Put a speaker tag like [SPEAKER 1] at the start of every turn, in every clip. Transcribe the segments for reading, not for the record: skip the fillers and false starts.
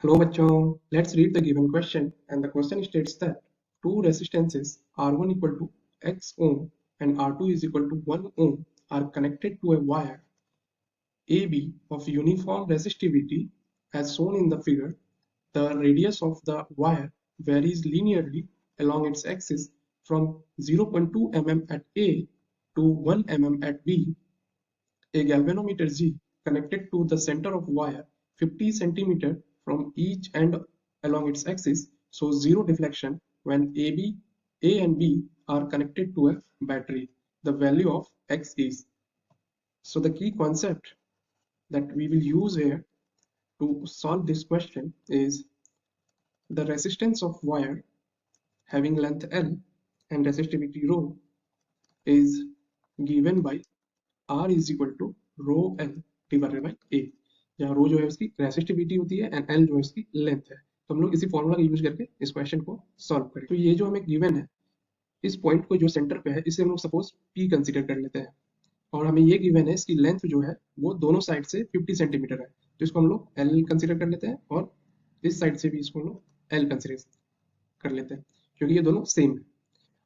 [SPEAKER 1] Hello bachcho, let's read the given question, and the question states that two resistances R1 equal to X ohm and R2 is equal to 1 ohm are connected to a wire AB of uniform resistivity as shown in the figure. The radius of the wire varies linearly along its axis from 0.2 mm at A to 1 mm at B. A galvanometer G connected to the center of wire 50 cm from each end along its axis shows zero deflection when A and B are connected to a battery. The value of X is. So the key concept that we will use here to solve this question is the resistance of wire having length L and resistivity rho is given by R is equal to rho L divided by A, जहाँ रो जो है उसकी resistivity होती है and L जो है उसकी length है। तो हम लोग इसी फॉर्मूला का यूज करके इस क्वेश्चन को सॉल्व करें। तो ये जो हमें गिवन है, इस पॉइंट को जो सेंटर पे है इसे हम लोग सपोज P कंसीडर कर लेते हैं, और हमें ये गिवन है इसकी लेंथ जो है वो दोनों साइड से 50 सेंटीमीटर है, तो इसको हम लोग L कंसीडर कर लेते हैं, और इस साइड से भी इसको हम लोग L कंसीडर कर लेते हैं क्योंकि ये दोनों सेम है।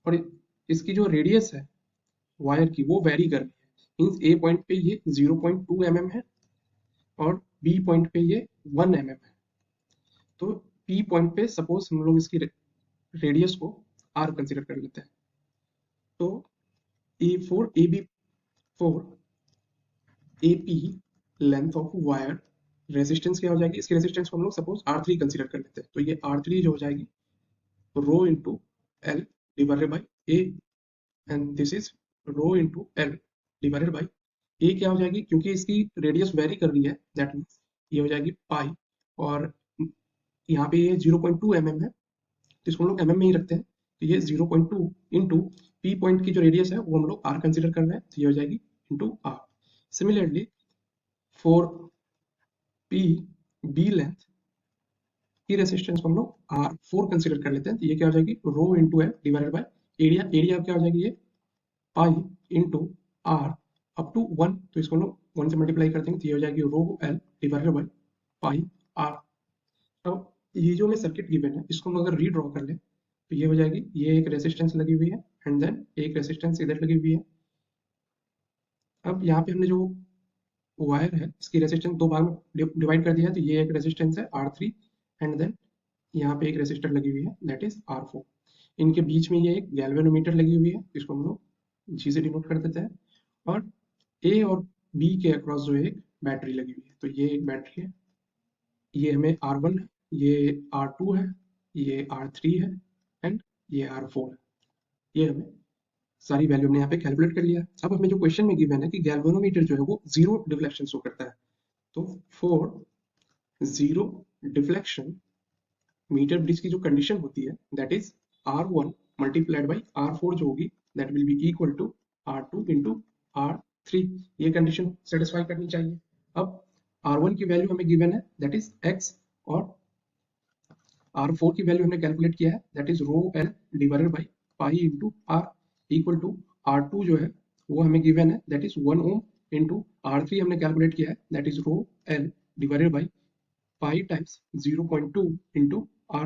[SPEAKER 1] और इसकी जो रेडियस है वायर की वो वेरी कर रही है, मीन्स ए पॉइंट पे ये 0.2 mm है और बी पॉइंट पे ये 1 mm है। तो पी पॉइंट पे सपोज हम लोग इसकी रेडियस को आर कंसीडर कर लेते हैं। तो A P length of wire resistance क्या हो जाएगी, इसकी रेसिस्टेंस को हम लोग सपोज R3 कंसीडर कर लेते हैं, तो ये R3 जो हो जाएगी rho into L divided by A, and this is rho into L divided by A क्या हो जाएगी, क्योंकि इसकी रेडियस वेरी कर रही है दैट मीन्स ये हो जाएगी पाई, और यहाँ पे ये 0.2 mm है तो इसको हम लोग mm में ही रखते हैं, तो ये 0.2 इंटू पी पॉइंट की जो रेडियस है वो हम लोग आर कंसिडर कर रहे हैं, तो ये हो जाएगी into R. Similarly for P B length की रेसिस्टेंस को हम लोग R4 कंसिडर कर लेते हैं, तो ये क्या हो जाएगी rho into L divided by area. Area क्या हो जाएगी ये pi into R up to 1, तो इसको हम लोग 1 से मल्टीप्लाई कर देंगे, तो ये हो जाएगी rho L divided by pi R. अब ये जो हमें सर्किट गिवन है इसको हम अगर रीड्रॉ कर ले तो ये हो जाएगी, ये एक रेसिस्टेंस लगी हुई है एंड देन एक रेसिस्टेंस इधर लगी हुई है। अब यहाँ पे हमने जो वायर है इसकी रेसिस्टेंस दो भाग में डिवाइड कर दिया है, तो ये एक रेसिस्टेंस है R3 एंड देन यहाँ पे एक रेसिस्टर लगी हुई है दैट इज R4। इनके बीच में ये एक गैल्वेनोमीटर लगी हुई है, इसको हम लोग G से डिनोट कर देते हैं, और A और B के अक्रॉस जो है एक बैटरी लगी हुई है, तो ये एक बैटरी है, ये हमें R1 है, ये R2 है, ये R3 है एंड ये R4 है। ये हमें सारी वैल्यू हमने यहाँ पे कैलकुलेट कर लिया। अब हमें जो क्वेश्चन में गिवन है कि गैल्वेनोमीटर जो है वो जीरो डिफ्लेक्शन शो करता है, तो for zero deflection meter bridge की जो कंडीशन होती है that is R1 multiplied by R4 जो होगी that will be equal to R2 into R3। ये कंडीशन सेटिस्फाई करनी चाहिए। अब R1 की वैल्यू हमें गिवन है दैट इज X, और R4 की वैल्यू हमने कैलकुलेट किया है that is rho L divided by pi into R equal to R2 जो है वो हमें गिवन है that is 1 ohm into R3 हमने कैलकुलेट किया है that is rho L divided by pi times 0.2 into R.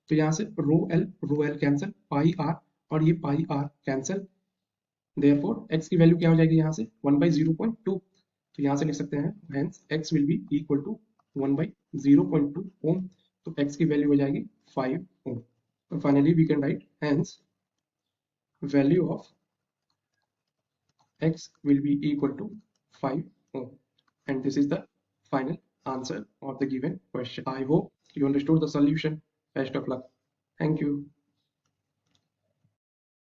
[SPEAKER 1] तो यहाँ से rho L cancel, pi R और ये pi R cancel, therefore x की वैल्यू क्या हो जाएगी यहाँ से 1/0.2, तो यहाँ से लिख सकते हैं hence x will be equal to 1/0.2 ohm, तो x की वैल्यू हो जाएगी 5 ओम। तो finally we can write hence value of x will be equal to 5 ohm, and this is the final answer of the given question. I hope you understood the solution. Best of luck. Thank you.